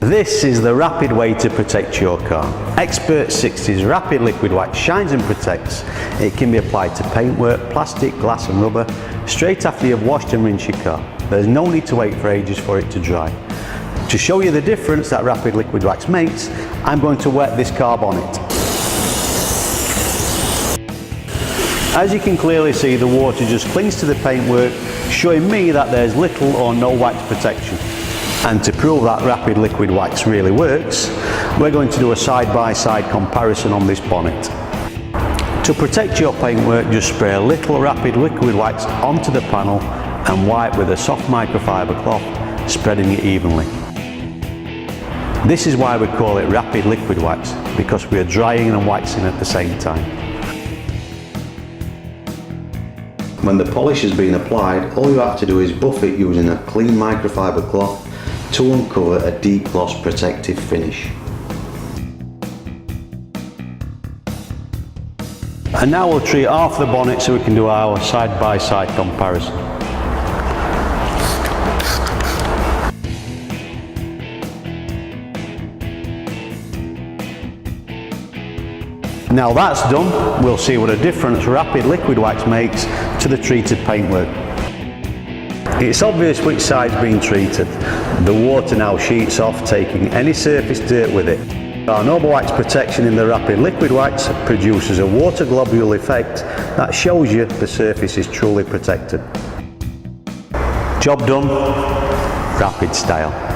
This is the rapid way to protect your car. Xpert-60's rapid liquid wax shines and protects. It can be applied to paintwork, plastic, glass and rubber straight after you've washed and rinsed your car. There's no need to wait for ages for it to dry. To show you the difference that rapid liquid wax makes, I'm going to wet this car bonnet. As you can clearly see, the water just clings to the paintwork, showing me that there's little or no wax protection. And to prove that rapid liquid wax really works, we're going to do a side-by-side comparison on this bonnet. To protect your paintwork, just spray a little rapid liquid wax onto the panel and wipe with a soft microfiber cloth, spreading it evenly. This is why we call it rapid liquid wax, because we are drying and waxing at the same time. When the polish has been applied, all you have to do is buff it using a clean microfiber cloth to uncover a deep gloss protective finish. And now we'll treat half the bonnet so we can do our side-by-side comparison. Now that's done, we'll see what a difference rapid liquid wax makes to the treated paintwork. It's obvious which side's been treated. The water now sheets off, taking any surface dirt with it. Our Noble Wax protection in the rapid liquid wax produces a water globule effect that shows you the surface is truly protected. Job done, rapid style.